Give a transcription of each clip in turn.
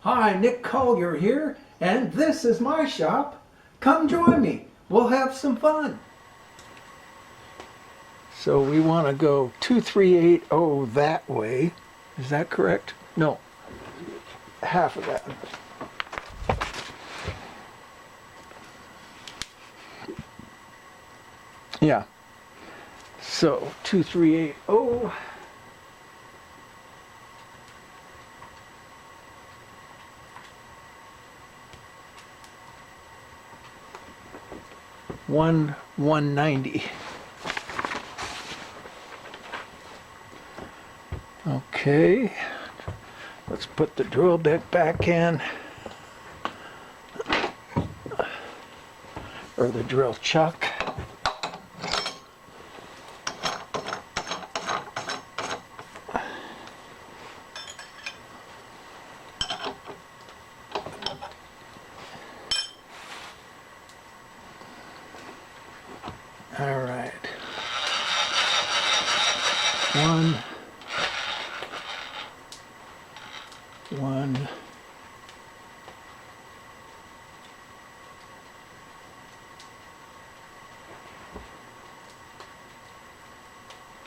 Hi, Nick Collier here, and this is my shop. Come join me. We'll have some fun. So we want to go 2380 that way. Is that correct? No, half of that. Yeah. So 2380. One 190. Okay, let's put the drill bit back in, or the drill chuck. All right. One.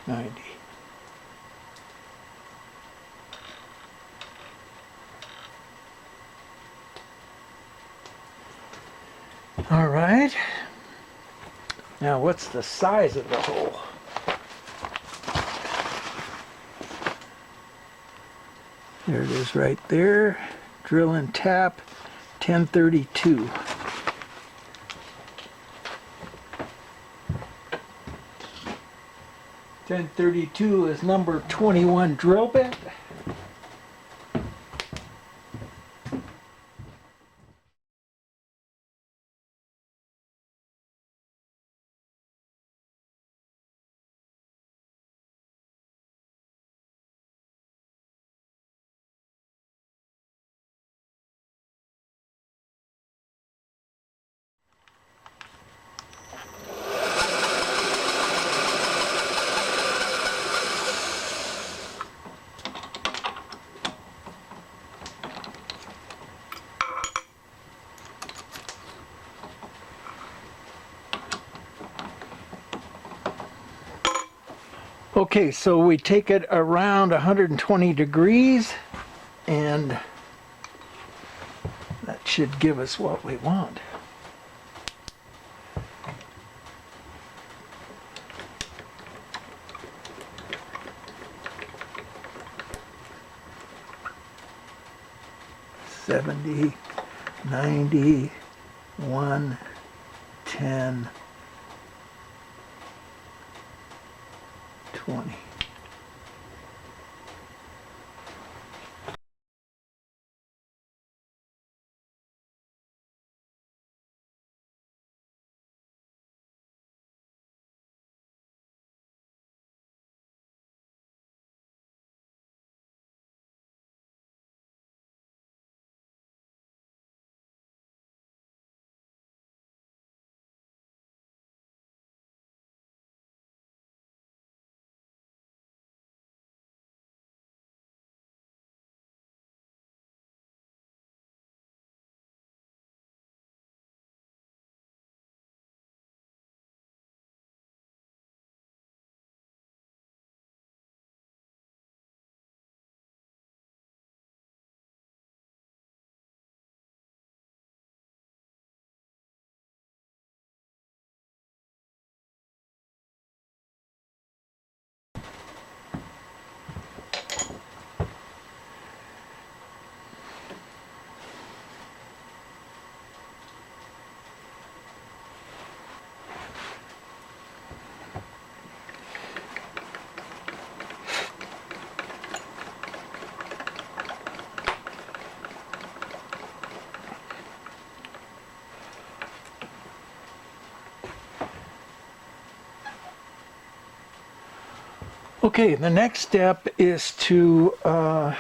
90. All right. Now what's the size of the hole? There it is right there. Drill and tap, 1032. .1032 is number 21 drill bit. Okay, so we take it around 120 degrees, and that should give us what we want. $70, $90, 110, 20. Okay, the next step is to, let's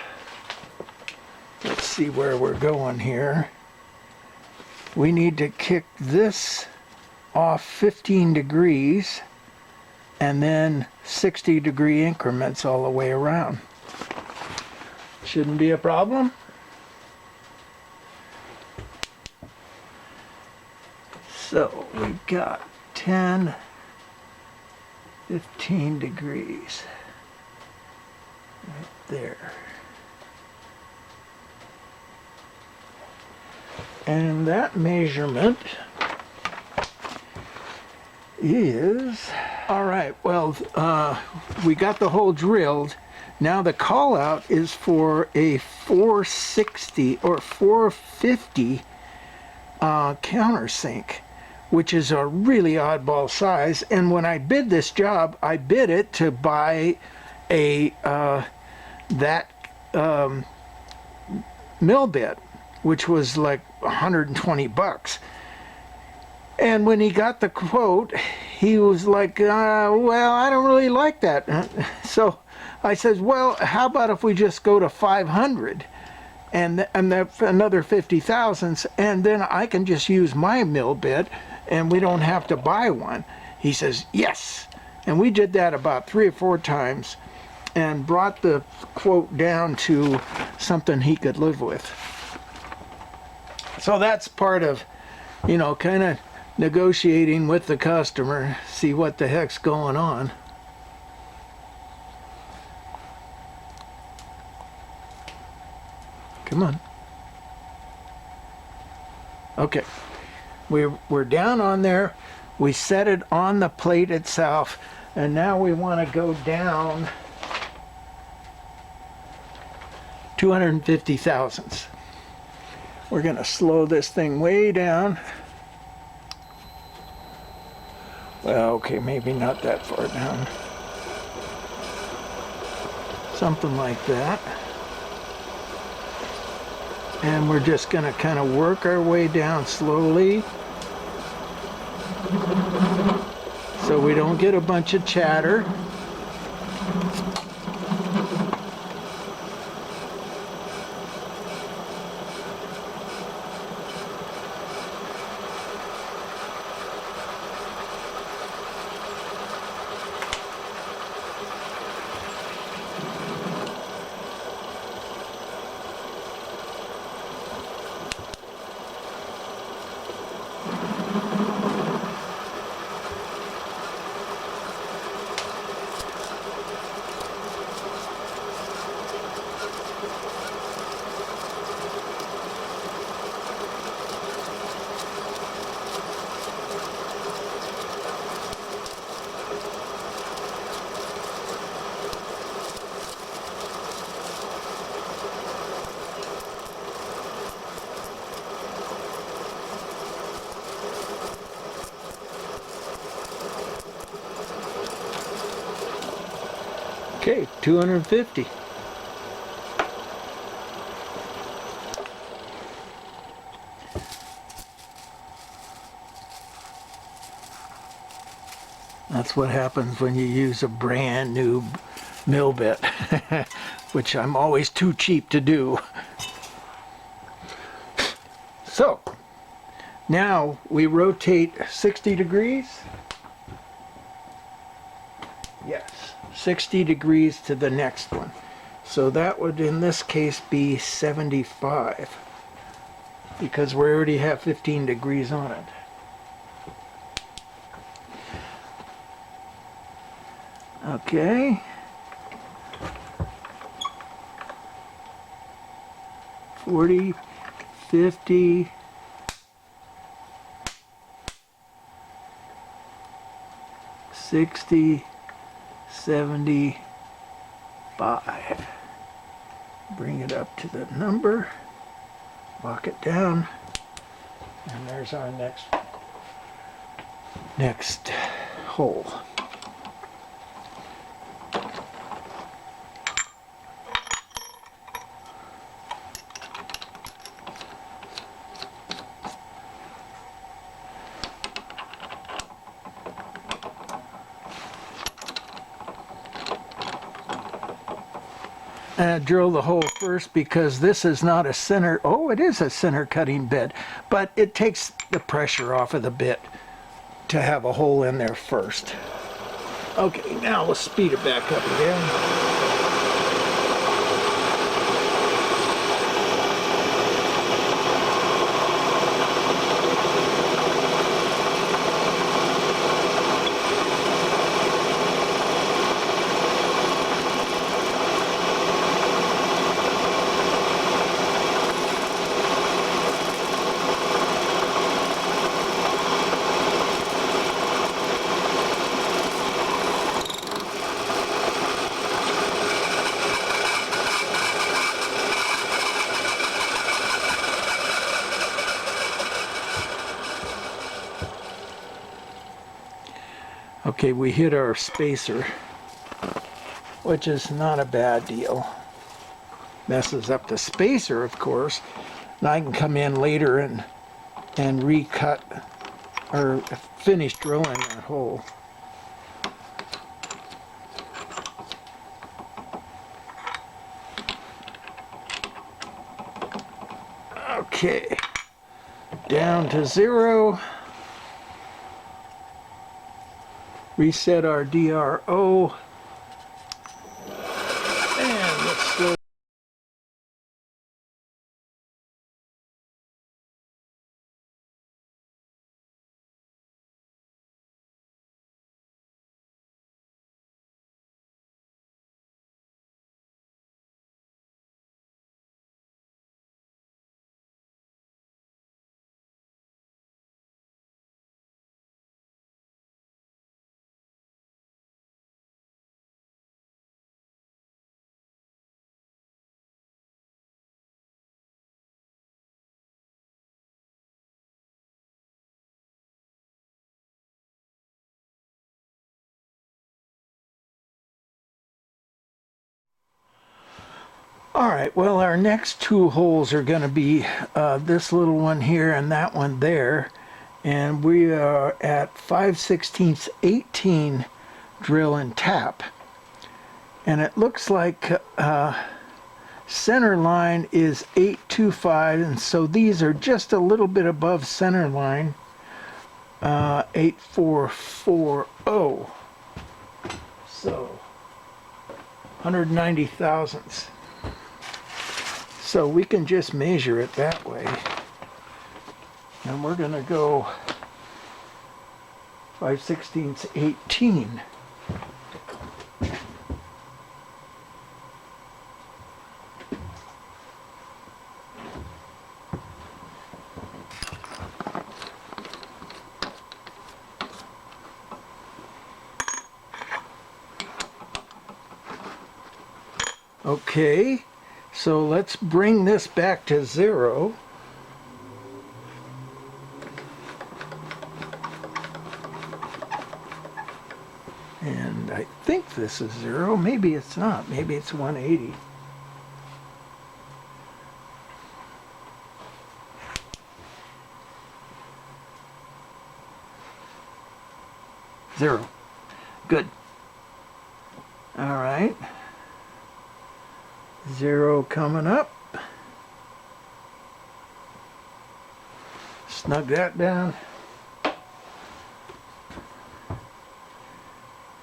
see where we're going here. We need to kick this off 15 degrees and then 60-degree increments all the way around. Shouldn't be a problem. So we've got 10, 15 degrees right there. And that measurement is, all right, well, we got the hole drilled. Now the call out is for a 460 or 450 countersink, which is a really oddball size. And when I bid this job, I bid it to buy a mill bit, which was like 120 bucks. And when he got the quote, he was like, well, I don't really like that. So I says, well, how about if we just go to 500 and another 50,000, and then I can just use my mill bit and we don't have to buy one. He says, yes. And we did that about 3 or 4 times and brought the quote down to something he could live with. So that's part of, you know, kind of negotiating with the customer, see what the heck's going on. Come on. Okay, we're down on there. We set it on the plate itself, and now we want to go down 250 thousandths. We're going to slow this thing way down. Well, okay, maybe not that far down. Something like that. And we're just going to kind of work our way down slowly so we don't get a bunch of chatter. Okay, 250. That's what happens when you use a brand new mill bit, which I'm always too cheap to do. So, now we rotate 60 degrees. Yes, 60 degrees to the next one. So that would in this case be 75, because we already have 15 degrees on it. Okay. 40, 50, 60, 75. Bring it up to the number, lock it down, and there's our next hole. Drill the hole first because this is not a center. Oh, it is a center cutting bit, but it takes the pressure off of the bit to have a hole in there first. Okay, now let's speed it back up again. Okay, we hit our spacer, which is not a bad deal. Messes up the spacer, of course, and I can come in later and recut or finish drilling that hole. Okay, down to 0. Reset our DRO. And let's slow. All right, well, our next two holes are going to be this little one here and that one there. And we are at 5/16 18 drill and tap. And it looks like center line is 825, and so these are just a little bit above center line, 8440. So 190 thousandths. So we can just measure it that way. And we're going to go 5/16 18. Okay, so let's bring this back to 0. And I think this is 0. Maybe it's not. Maybe it's 180. Zero. Good. All right. 0 coming up. Snug that down.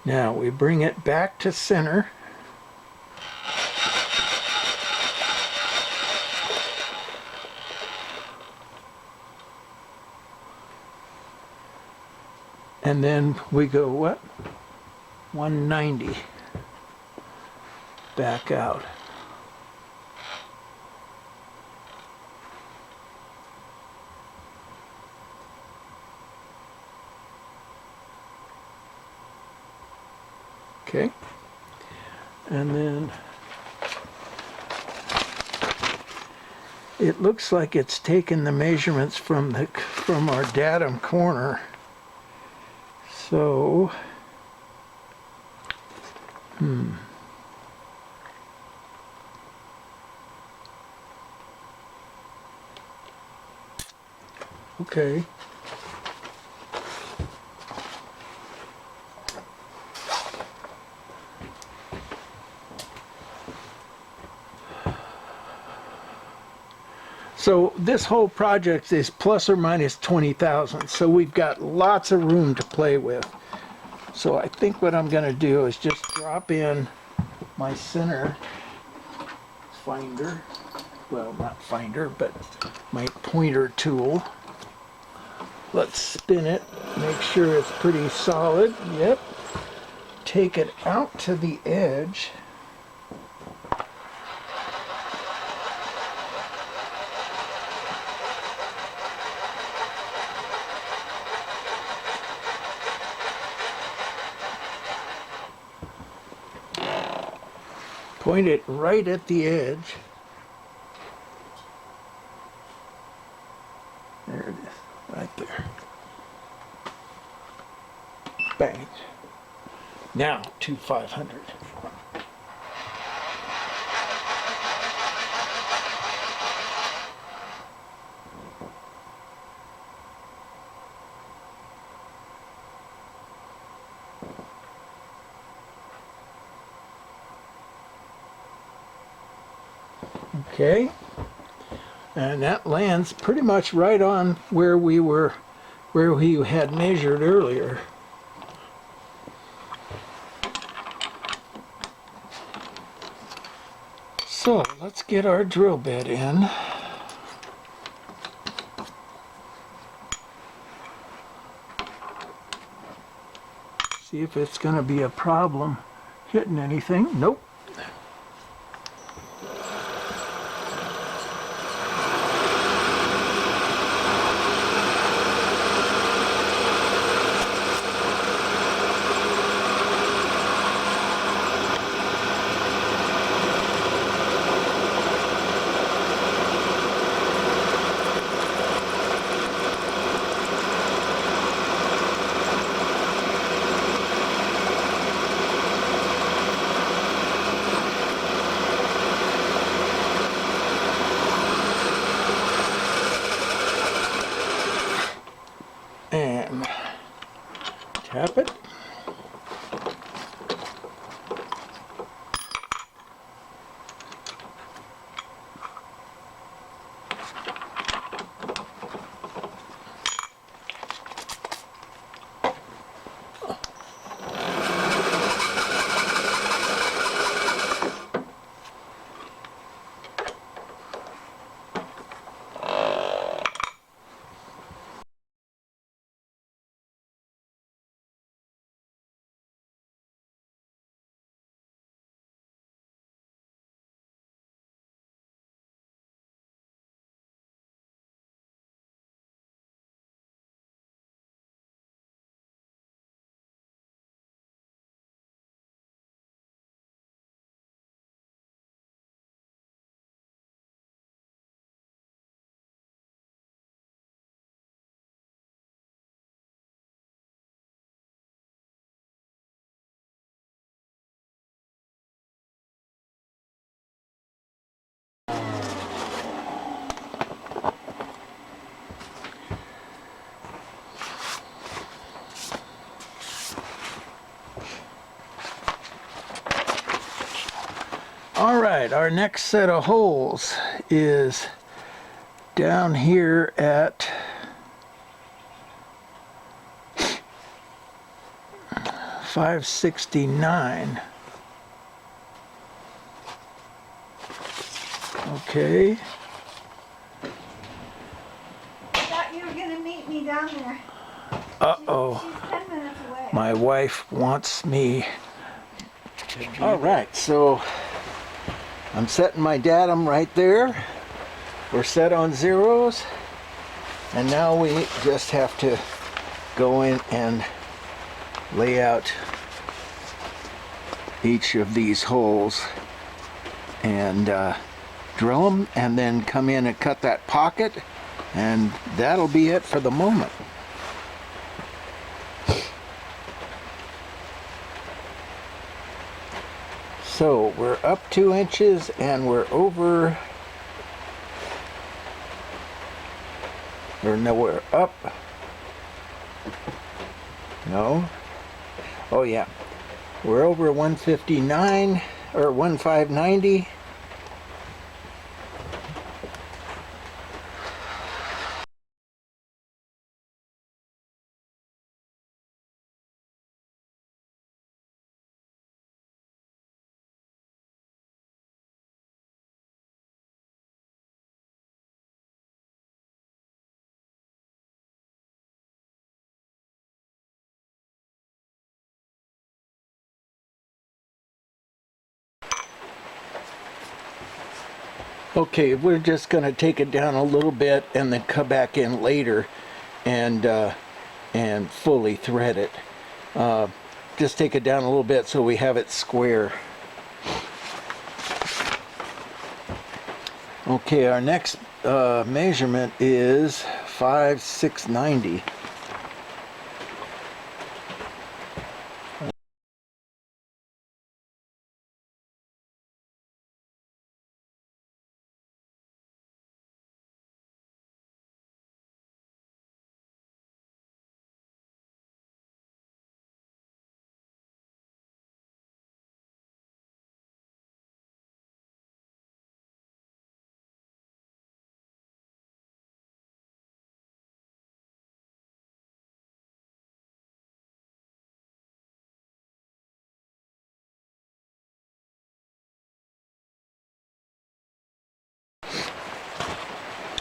Now we bring it back to center. And then we go what? 190. Back out. Okay, and then it looks like it's taken the measurements from our datum corner. So, okay. So this whole project is plus or minus 20,000. So we've got lots of room to play with. So I think what I'm going to do is just drop in my center finder. Well, not finder, but my pointer tool. Let's spin it, make sure it's pretty solid. Yep. Take it out to the edge. Point it right at the edge. There it is, right there. Bang. Now to 500. Okay, and that lands pretty much right on where we had measured earlier. So let's get our drill bit in. See if it's going to be a problem hitting anything. Nope. And tap it. All right, our next set of holes is down here at 569. Okay. I thought you were going to meet me down there. Uh-oh. She's 10 minutes away. My wife wants me. All right, so I'm setting my datum right there. We're set on zeros. And now we just have to go in and lay out each of these holes and drill them, and then come in and cut that pocket, and that'll be it for the moment. So we're up 2 inches and we're over, or no, we're up, no, oh yeah, we're over 159 or 1590. Okay, we're just going to take it down a little bit and then come back in later and fully thread it. Just take it down a little bit so we have it square. Okay, our next measurement is 5,690.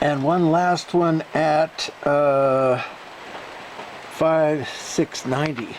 And one last one at 5,690.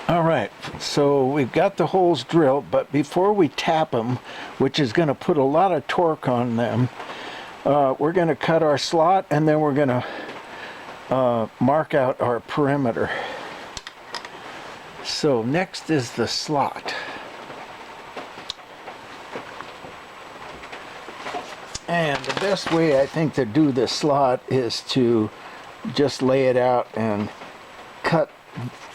All right, so we've got the holes drilled, but before we tap them, which is going to put a lot of torque on them, we're going to cut our slot, and then we're going to mark out our perimeter. So next is the slot. And the best way I think to do the slot is to just lay it out and cut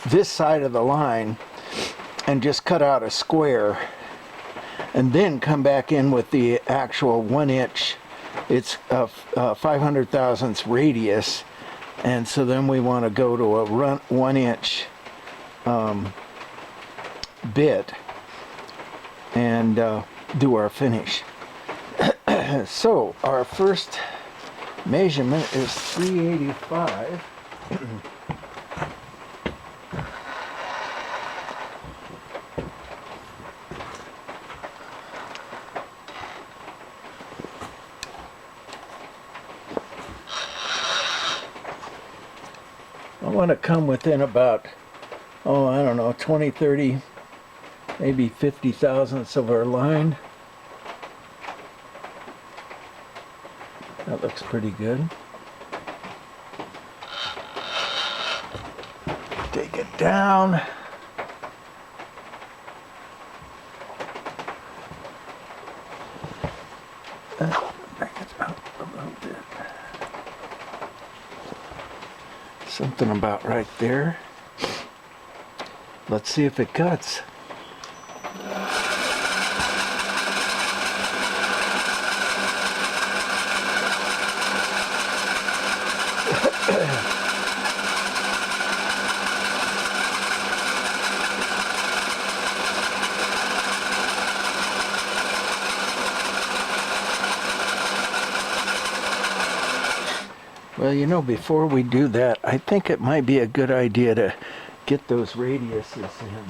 this side of the line and just cut out a square, and then come back in with the actual 1 inch. It's a 500 thousandths radius, and so then we want to go to a 1 inch bit and do our finish. So our first measurement is 385. I want to come within about, oh, I don't know, 20, 30, maybe 50 thousandths of our line. That looks pretty good. Take it down. Bring it up a little bit. Something about right there. Let's see if it cuts. Well, you know, before we do that, I think it might be a good idea to get those radiuses in.